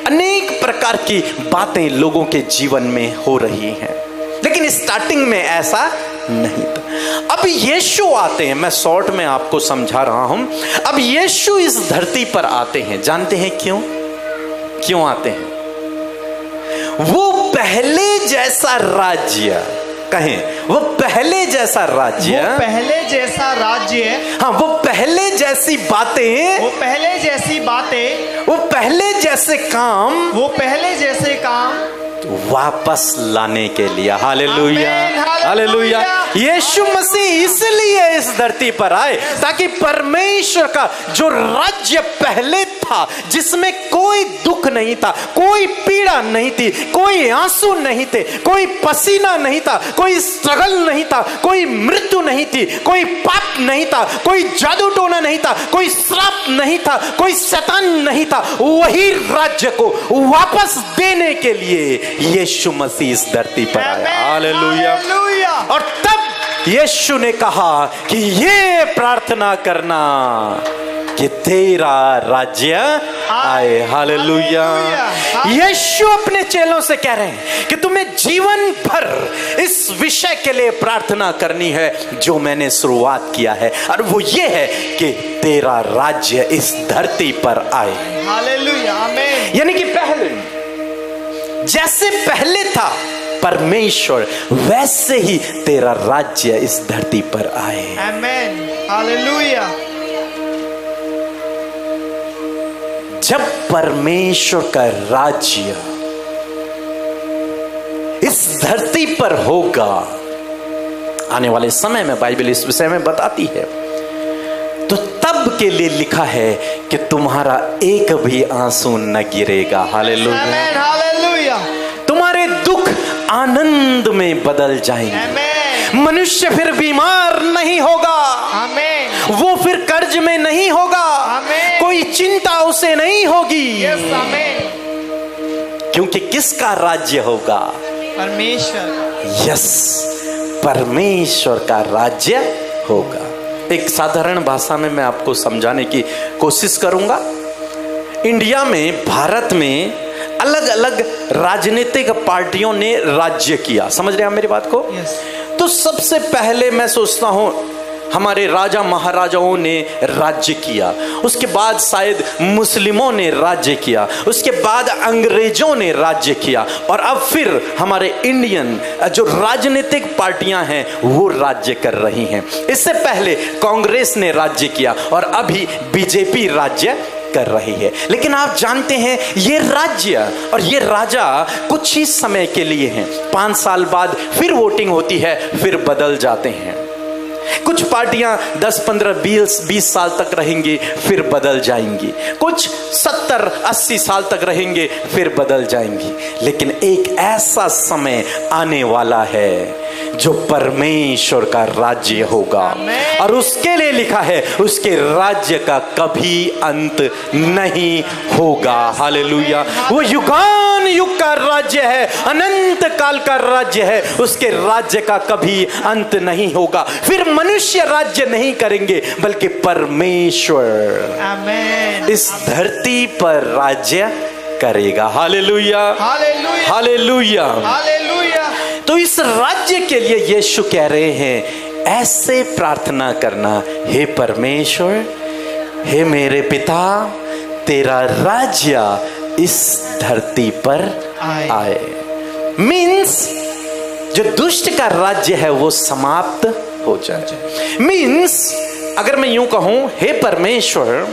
अनेक प्रकार की बातें लोगों के जीवन में हो रही हैं, लेकिन स्टार्टिंग में ऐसा नहीं था। अब यीशु आते हैं, मैं शॉर्ट में आपको समझा रहा हूं। अब यीशु इस धरती पर आते हैं, जानते हैं क्यों आते हैं? वो पहले जैसा राज्य, कहें वो पहले जैसा राज्य, वो पहले जैसा राज्य, हाँ वो पहले जैसी बातें, वो पहले जैसी बातें, वो पहले जैसे काम, वो पहले जैसे काम वापस लाने के लिए। Hallelujah, hallelujah. यीशु मसीह इसलिए इस धरती पर आए ताकि परमेश्वर का जो राज्य पहले था, जिसमें कोई दुख नहीं था, कोई पीड़ा नहीं थी, कोई आंसू नहीं थे, कोई पसीना नहीं था, कोई स्ट्रगल नहीं था, कोई मृत्यु नहीं थी, कोई पाप नहीं था, कोई जादू टोना नहीं था, कोई श्राप नहीं था, कोई शैतान नहीं था, वही राज्य को वापस देने के लिए यीशु मसीह इस धरती पर आया। हालेलुया। और तब यीशु ने कहा कि ये प्रार्थना करना कि तेरा राज्य आए। हालेलुया। यीशु अपने चेलों से कह रहे हैं कि तुम्हें जीवन भर इस विषय के लिए प्रार्थना करनी है जो मैंने शुरुआत किया है, और वो ये है कि तेरा राज्य इस धरती पर आए। हालेलुया, आमीन। यानी कि पहले जैसे पहले था परमेश्वर, वैसे ही तेरा राज्य इस धरती पर आए। आमीन, हालेलुया। जब परमेश्वर का राज्य इस धरती पर होगा, आने वाले समय में बाइबल इस विषय में बताती है, तो तब के लिए लिखा है कि तुम्हारा एक भी आंसू न गिरेगा। Hallelujah, hallelujah. तुम्हारे दुख आनंद में बदल जाएंगे। मनुष्य फिर बीमार नहीं होगा, आमीन। वो फिर कर्ज में नहीं होगा, आमीन। कोई चिंता उसे नहीं होगी। यस, आमीन। क्योंकि किसका राज्य होगा? परमेश्वर। यस, परमेश्वर का राज्य होगा। एक साधारण भाषा में मैं आपको समझाने की कोशिश करूंगा। इंडिया में, भारत में अलग अलग राजनीतिक पार्टियों ने राज्य किया। समझ रहे हैं मेरी बात को? तो सबसे पहले मैं सोचता हूं हमारे राजा महाराजाओं ने राज्य किया, उसके बाद शायद मुस्लिमों ने राज्य किया, उसके बाद अंग्रेजों ने राज्य किया, और अब फिर हमारे इंडियन जो राजनीतिक पार्टियां हैं वो राज्य कर रही हैं। इससे पहले कांग्रेस ने राज्य किया और अभी बीजेपी राज्य कर रही है। लेकिन आप जानते हैं ये राज्य और ये राजा कुछ ही समय के लिए हैं। 5 साल बाद फिर वोटिंग होती है, फिर बदल जाते हैं। कुछ पार्टियां 10, 15, 20 साल तक रहेंगी, फिर बदल जाएंगी। कुछ 70, 80 साल तक रहेंगे, फिर बदल जाएंगी। लेकिन एक ऐसा समय आने वाला है जो परमेश्वर का राज्य होगा, और उसके लिए लिखा है उसके राज्य का कभी अंत नहीं होगा। हालेलुया। वो युगान युग का राज्य है, अनंत काल का राज्य है, उसके राज्य का कभी अंत नहीं होगा। फिर मनुष्य राज्य नहीं करेंगे, बल्कि परमेश्वर आमीन इस धरती पर राज्य करेगा। Hallelujah, hallelujah, hallelujah, hallelujah. तो इस राज्य के लिए यीशु कह रहे हैं ऐसे प्रार्थना करना, हे परमेश्वर, हे मेरे पिता, तेरा राज्य इस धरती पर आए। मीन्स जो दुष्ट का राज्य है वो समाप्त हो जाए। मीन्स अगर मैं यूं कहूं, हे परमेश्वर,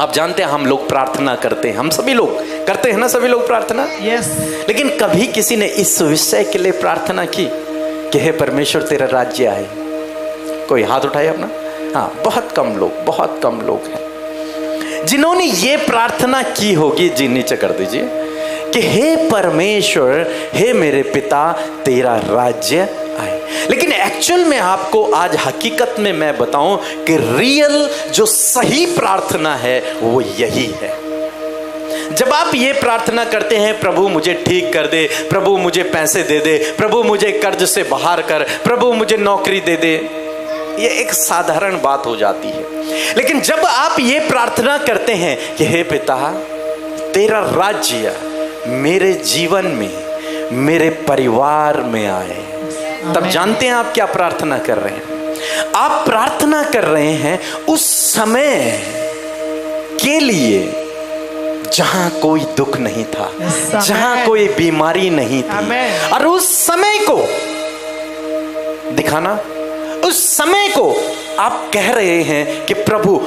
आप जानते हैं हम लोग प्रार्थना करते हैं, हम सभी लोग करते हैं ना, सभी लोग प्रार्थना। यस। लेकिन कभी किसी ने इस विषय के लिए प्रार्थना की कि हे परमेश्वर तेरा राज्य आए? कोई हाथ उठाए अपना? हाँ, बहुत कम लोग हैं जिन्होंने ये प्रार्थना की होगी। जी नीचे कर दीजिए कि हे परमेश्वर, हे मेरे पिता, तेरा राज्य आए। लेकिन एक्चुअल में आपको आज हकीकत में मैं बताऊं कि रियल जो सही प्रार्थना है वो यही है। जब आप ये प्रार्थना करते हैं, प्रभु मुझे ठीक कर दे, प्रभु मुझे पैसे दे दे, प्रभु मुझे कर्ज से बाहर कर, प्रभु मुझे नौकरी दे दे, ये एक साधारण बात हो जाती है। लेकिन जब आप ये प्रार्थना करते हैं कि हे पिता, तेरा राज्य मेरे जीवन में, मेरे परिवार में आए। तब जानते हैं आप क्या प्रार्थना कर रहे हैं? आप प्रार्थना कर रहे हैं उस समय के लिए जहां कोई दुख नहीं था, जहां कोई बीमारी नहीं थी, और उस समय को दिखाना, उस समय को आप कह रहे हैं कि प्रभु,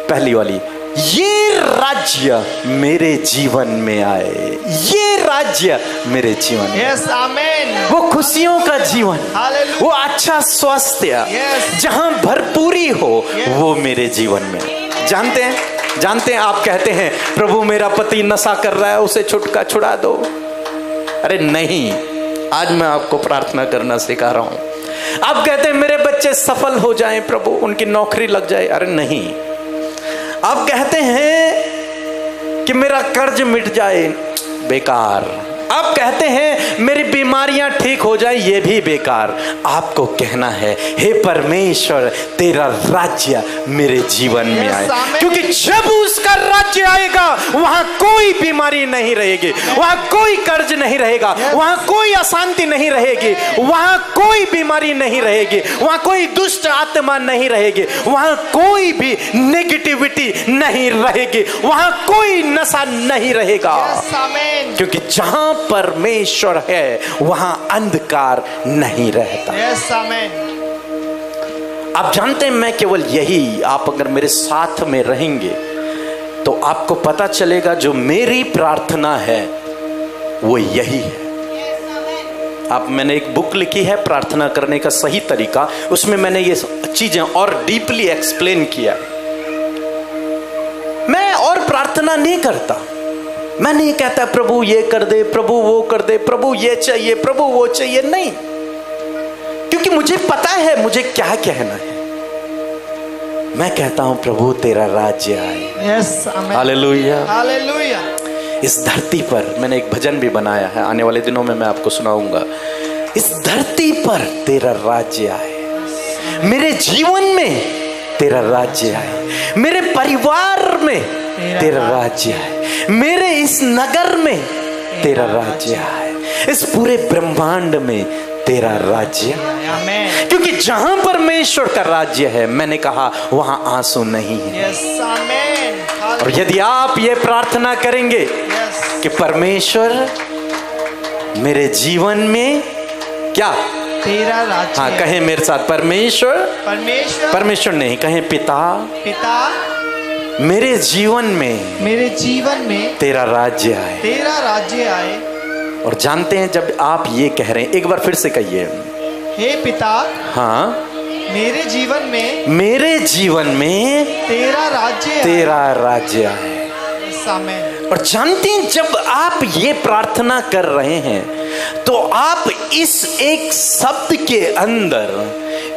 पहली वाली, ये राज्य मेरे जीवन में आए, ये राज्य मेरे जीवन में। यस, आमीन। वो खुशियों का जीवन, वो अच्छा स्वास्थ्य, जहां भरपूरी हो, वो मेरे जीवन में। जानते हैं आप कहते हैं प्रभु मेरा पति नशा कर रहा है, उसे छुड़ा दो। अरे नहीं, आज मैं आपको प्रार्थना करना सिखा रहा हूं। आप कहते हैं मेरे बच्चे सफल हो जाएं प्रभु, उनकी नौकरी लग जाए। अरे नहीं। आप कहते हैं कि मेरा कर्ज मिट जाए, बेकार। आप कहते हैं मेरी बीमारियां ठीक हो जाए, ये भी बेकार। आपको कहना है हे परमेश्वर तेरा राज्य मेरे जीवन में आए, क्योंकि जब उसका राज्य आएगा वहां कोई बीमारी नहीं रहेगी, वहां कोई कर्ज नहीं रहेगा, वहां कोई अशांति नहीं रहेगी, वहां कोई बीमारी नहीं रहेगी, वहां कोई दुष्ट आत्मा नहीं रहेगी, वहां कोई भी नेगेटिविटी नहीं रहेगी, वहां कोई नशा नहीं रहेगा। क्योंकि जहां परमेश्वर है वहां अंधकार नहीं रहता। आप जानते हैं, मैं केवल यही, आप अगर मेरे साथ में रहेंगे तो आपको पता चलेगा जो मेरी प्रार्थना है वो यही है। मैंने एक बुक लिखी है प्रार्थना करने का सही तरीका, उसमें मैंने ये चीजें और डीपली एक्सप्लेन किया। मैं और प्रार्थना नहीं करता, मैं नहीं कहता प्रभु ये कर दे, प्रभु वो कर दे, प्रभु ये चाहिए, प्रभु वो चाहिए, नहीं। क्योंकि मुझे पता है मुझे क्या कहना है। मैं कहता हूं प्रभु तेरा राज्य आए। यस, आमीन। Hallelujah, hallelujah. इस धरती पर मैंने एक भजन भी बनाया है, आने वाले दिनों में मैं आपको सुनाऊंगा। इस धरती पर तेरा राज्य आए, मेरे जीवन में तेरा राज्य आए, मेरे परिवार में तेरा राज्य आए, मेरे इस नगर में तेरा राज्य आए, इस पूरे ब्रह्मांड में तेरा राज्य। क्योंकि जहां परमेश्वर का राज्य है, मैंने कहा वहां आंसू नहीं है। और यदि आप ये प्रार्थना करेंगे कि परमेश्वर मेरे जीवन में क्या तेरा राज्य, हाँ कहें मेरे साथ, परमेश्वर, परमेश्वर, परमेश्वर नहीं, कहें पिता, पिता मेरे जीवन में तेरा राज्य आए, तेरा राज्य आए। और जानते हैं जब आप ये कह रहे हैं, एक बार फिर से कहिए, हे पिता, हाँ मेरे जीवन में तेरा राज्य आए। और जानते हैं जब आप ये प्रार्थना कर रहे हैं तो आप इस एक शब्द के अंदर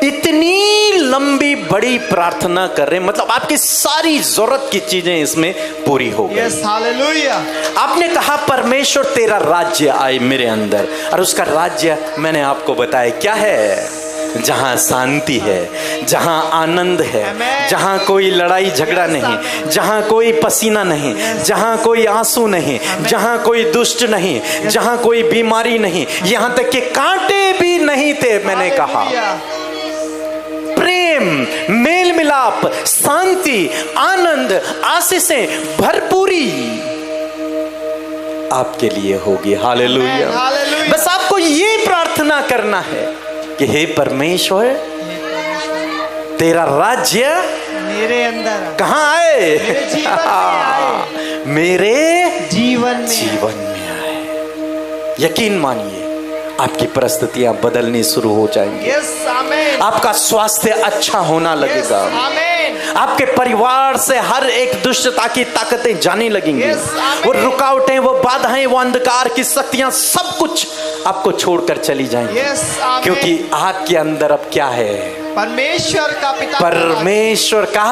इतनी लंबी बड़ी प्रार्थना कर रहे हैं, मतलब आपकी सारी जरूरत की चीजें इसमें पूरी हो गई। Yes, hallelujah. आपने कहा परमेश्वर तेरा राज्य आए मेरे अंदर, और उसका राज्य मैंने आपको बताया क्या है, जहां शांति है, जहां आनंद है, जहां कोई लड़ाई झगड़ा नहीं, जहां कोई पसीना नहीं, जहां कोई आंसू नहीं, जहां कोई दुष्ट नहीं, जहां कोई बीमारी नहीं, यहां तक कि कांटे भी नहीं थे। मैंने कहा प्रेम, मेल मिलाप, शांति, आनंद, आशीषें, भरपूरी आपके लिए होगी। हालेलुया। बस आपको ये प्रार्थना करना है कि हे परमेश्वर तेरा राज्य मेरे अंदर कहाँ आए, मेरे जीवन में आए। यकीन मानिए आपकी परिस्थितियां बदलनी शुरू हो जाएंगी। यस, आमीन। आपका स्वास्थ्य अच्छा होना लगेगा। यस, आमीन। आपके परिवार से हर एक दुष्टता की ताकतें जाने लगेंगी। यस, आमीन। वो रुकावटें, वो बाधाएं, वो अंधकार की शक्तियां सब कुछ आपको छोड़कर चली जाएंगी। यस, आमीन। क्योंकि आपके अंदर अब क्या है, परमेश्वर का पिता, परमेश्वर का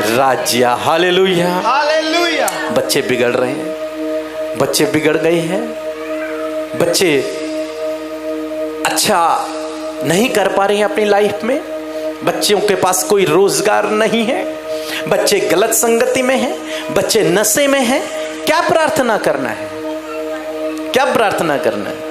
राज्य। Hallelujah, hallelujah. बच्चे बिगड़ रहे हैं, बच्चे बिगड़ गए हैं, बच्चे अच्छा नहीं कर पा रहे हैं अपनी लाइफ में, बच्चों के पास कोई रोजगार नहीं है, बच्चे गलत संगति में हैं, बच्चे नशे में हैं, क्या प्रार्थना करना है? क्या प्रार्थना करना है?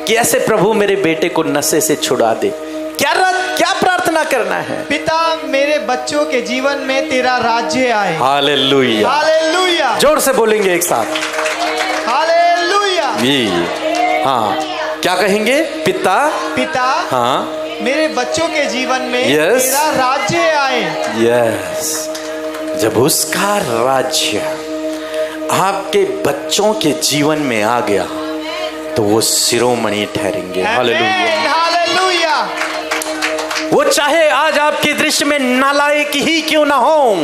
कि ऐसे प्रभु मेरे बेटे को नशे से छुड़ा दे। क्या प्रार्थना करना है? पिता मेरे बच्चों के जीवन में तेरा राज्य आए। हालेलुया, हालेलुया, जोर से बोलेंगे एक साथ, हालेलुया। हाँ, क्या कहेंगे? पिता, हाँ, मेरे बच्चों के जीवन में Yes. तेरा राज्य आए। यस, जब उसका राज्य आपके बच्चों के जीवन में आ गया तो वो शिरोमणि ठहरेंगे। Hallelujah, hallelujah. वो चाहे आज आपके दृष्टि में नालायक ही क्यों ना हो,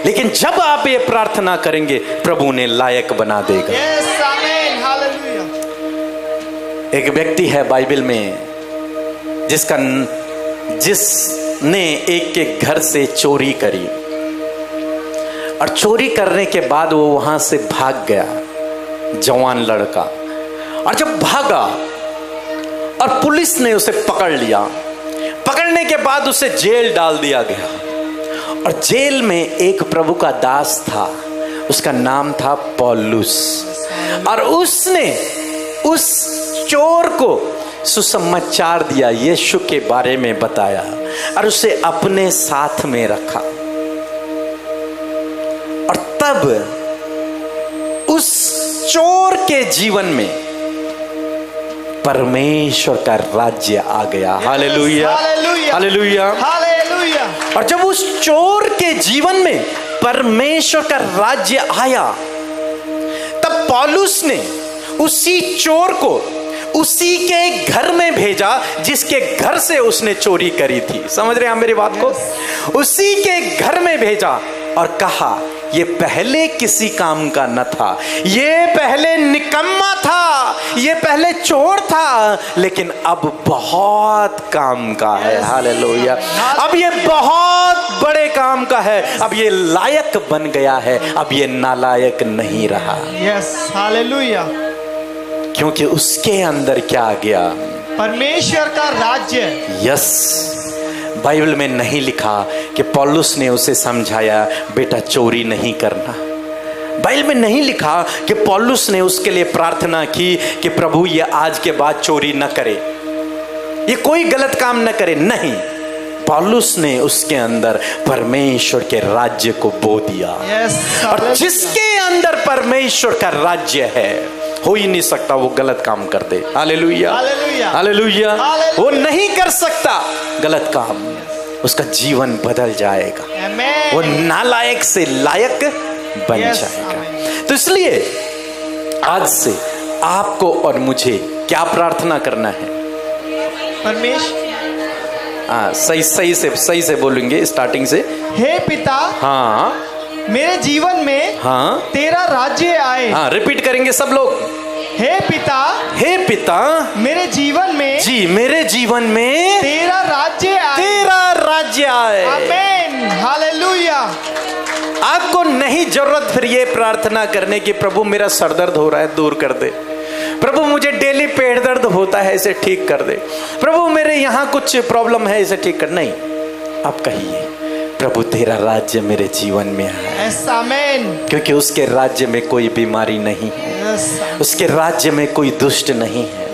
लेकिन जब आप ये प्रार्थना करेंगे प्रभु ने लायक बना देगा। यस, आमीन, हालेलुया। एक व्यक्ति है बाइबल में जिसने एक के घर से चोरी करी, और चोरी करने के बाद वो वहां से भाग गया, जवान लड़का। और जब भागा और पुलिस ने उसे पकड़ लिया, पकड़ने के बाद उसे जेल डाल दिया गया। और जेल में एक प्रभु का दास था, उसका नाम था पौलुस, और उसने उस चोर को सुसमाचार दिया, यीशु के बारे में बताया और उसे अपने साथ में रखा। और तब उस चोर के जीवन में परमेश्वर का राज्य आ गया। Hallelujah, hallelujah, hallelujah. और जब उस चोर के जीवन में परमेश्वर का राज्य आया, तब पौलुस ने उसी चोर को उसी के घर में भेजा जिसके घर से उसने चोरी करी थी। समझ रहे हैं मेरी बात को? उसी के घर में भेजा और कहा, ये पहले किसी काम का न था, ये पहले निकम्मा था, ये पहले चोर था, लेकिन अब बहुत काम का है। हालेलुया, अब ये बहुत बड़े काम का है, अब ये लायक बन गया है, अब ये नालायक नहीं रहा। Yes, hallelujah. क्योंकि उसके अंदर क्या आ गया? परमेश्वर का राज्य। यस, बाइबल में नहीं लिखा कि पौलुस ने उसे समझाया बेटा चोरी नहीं करना। बाइबल में नहीं लिखा कि पौलुस ने उसके लिए प्रार्थना की कि प्रभु ये आज के बाद चोरी न करे, ये कोई गलत काम न करे। नहीं, पौलुस ने उसके अंदर परमेश्वर के राज्य को बो दिया। और जिसके अंदर परमेश्वर का राज्य है, हो ही नहीं सकता वो गलत काम कर दे। Hallelujah, hallelujah, hallelujah. वो नहीं कर सकता गलत काम, उसका जीवन बदल जाएगा, वो नालायक से लायक बन जाएगा। तो इसलिए आज से आपको और मुझे क्या प्रार्थना करना है? परमेश्वर, हाँ, सही से बोलेंगे स्टार्टिंग से। हे पिता, हाँ, मेरे जीवन में हाँ तेरा राज्य आए। हाँ, रिपीट करेंगे सब लोग। हे पिता, हे पिता, मेरे जीवन में, जी मेरे जीवन में तेरा राज्य आए। तेरा राज्य आए। आमीन, हालेलुया। आपको नहीं जरूरत फिर ये प्रार्थना करने की प्रभु मेरा सर दर्द हो रहा है दूर कर दे, प्रभु मुझे डेली पेट दर्द होता है इसे ठीक कर दे, प्रभु मेरे यहाँ कुछ प्रॉब्लम है इसे ठीक कर। नहीं, आप कहिए प्रभु तेरा राज्य मेरे जीवन में है। आमीन। क्योंकि उसके राज्य में कोई बीमारी नहीं है, उसके राज्य में कोई दुष्ट नहीं है,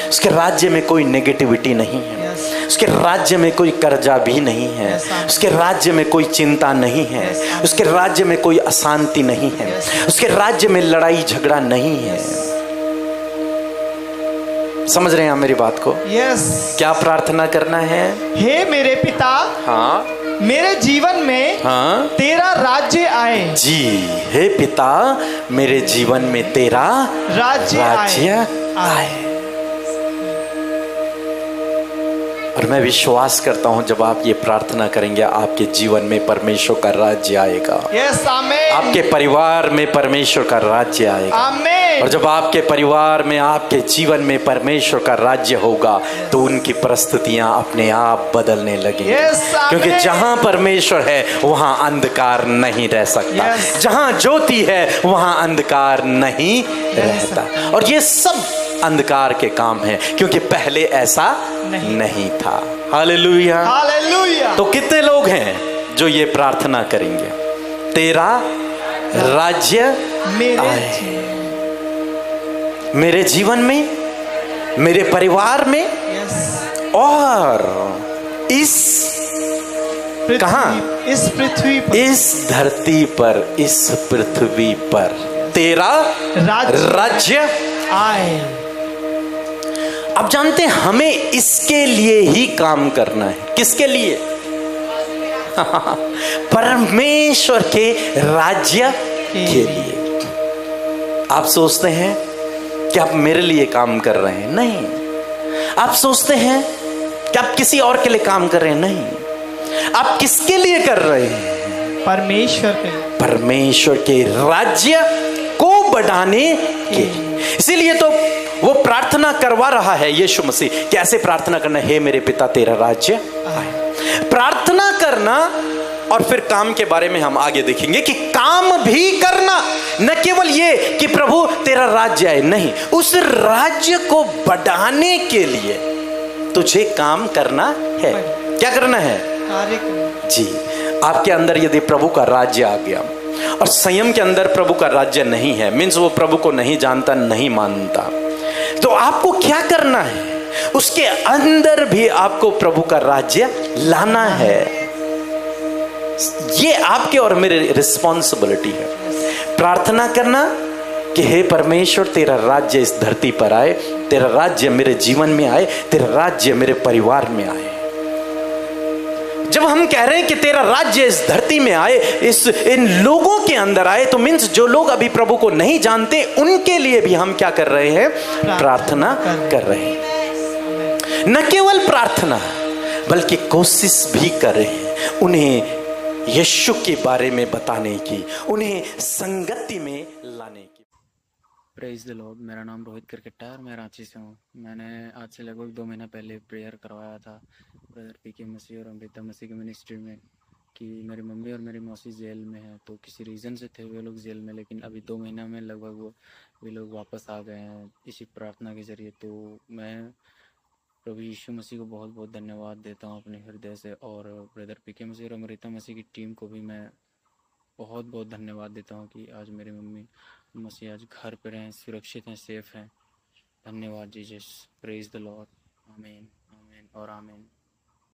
उसके राज्य में कोई नेगेटिविटी नहीं है, उसके राज्य में कोई कर्जा भी नहीं है, उसके राज्य में कोई चिंता नहीं है, उसके राज्य में कोई अशांति नहीं है, उसके राज्य में लड़ाई झगड़ा नहीं है। समझ रहे हैं आप मेरी बात को? यस। क्या प्रार्थना करना है? हे मेरे पिता, हाँ, मेरे जीवन में, हाँ, तेरा राज्य आए। जी, हे पिता, मेरे जीवन में तेरा राज्य आए। और मैं विश्वास करता हूं जब आप ये प्रार्थना करेंगे आपके जीवन में परमेश्वर का राज्य आएगा। यस, आमीन। आपके परिवार में परमेश्वर का राज्य आएगा। आमीन। और जब आपके परिवार में, आपके जीवन में परमेश्वर का राज्य होगा तो उनकी परिस्थितियां अपने आप बदलने लगेंगी। क्योंकि जहां परमेश्वर है वहां अंधकार नहीं रह सकता, जहां ज्योति है वहां अंधकार नहीं रहता। और ये सब अंधकार के काम है क्योंकि पहले ऐसा नहीं था। Hallelujah, hallelujah. तो कितने लोग हैं जो ये प्रार्थना करेंगे? तेरा राज्य मेरे जीवन में, मेरे परिवार में, और इस कहां, इस पृथ्वी पर, इस धरती पर, इस पृथ्वी पर तेरा राज्य आए। आप जानते हैं हमें इसके लिए ही काम करना है। किसके लिए? परमेश्वर के राज्य के लिए। आप सोचते हैं कि आप मेरे लिए काम कर रहे हैं? नहीं। आप सोचते हैं कि आप किसी और के लिए काम कर रहे हैं? नहीं। आप किसके लिए कर रहे हैं? परमेश्वर के। परमेश्वर के राज्य को बढ़ाने के। इसीलिए तो वो प्रार्थना करवा रहा है यीशु मसीह। कैसे प्रार्थना करना? हे मेरे पिता तेरा राज्य आए। प्रार्थना करना, और फिर काम के बारे में हम आगे देखेंगे कि काम भी करना, न केवल ये कि प्रभु तेरा राज्य आए, नहीं, उस राज्य को बढ़ाने के लिए तुझे काम करना है। क्या करना है? कार्य करना। जी। आपके अंदर यदि प्रभु का राज्य आ गया और संयम के अंदर प्रभु का राज्य नहीं है, मीन्स वो प्रभु को नहीं जानता, नहीं मानता, तो आपको क्या करना है? उसके अंदर भी आपको प्रभु का राज्य लाना है। ये आपके और मेरे रिस्पॉन्सिबिलिटी है। प्रार्थना करना कि हे परमेश्वर तेरा राज्य इस धरती पर आए, तेरा राज्य मेरे जीवन में आए, तेरा राज्य मेरे परिवार में आए। जब हम कह रहे हैं कि तेरा राज्य इस धरती में आए, इन लोगों के अंदर आए, तो मीन्स जो लोग अभी प्रभु को नहीं जानते उनके लिए भी हम क्या कर रहे हैं? प्रार्थना कर रहे हैं। न केवल प्रार्थना बल्कि कोशिश भी कर रहे हैं उन्हें यीशु के बारे में बताने की, उन्हें संगति में लाने की। Praise the Lord. मेरा नाम रोहित करकट्टा है और मैं रांची से हूँ। मैंने आज से लगभग 2 महीना पहले प्रेयर करवाया था ब्रदर पीके मसीह और अमृता मसीह की मिनिस्ट्री में कि मेरी मम्मी और मेरी मौसी जेल में है। तो किसी रीज़न से थे वे लोग जेल में, लेकिन अभी 2 महीना में लगभग वे लोग वापस आ गए हैं इसी प्रार्थना के ज़रिए। तो मैं प्रभु यीशु मसीह को बहुत बहुत धन्यवाद देता हूँ अपने हृदय से, और ब्रदर पीके मसीह और अमृता मसीह की टीम को भी मैं बहुत बहुत धन्यवाद देता हूँ कि आज मेरी मम्मी मसीह आज घर पर हैं, सुरक्षित हैं, सेफ हैं। धन्यवाद जीसस। Praise the Lord. आमीन, आमीन और आमीन।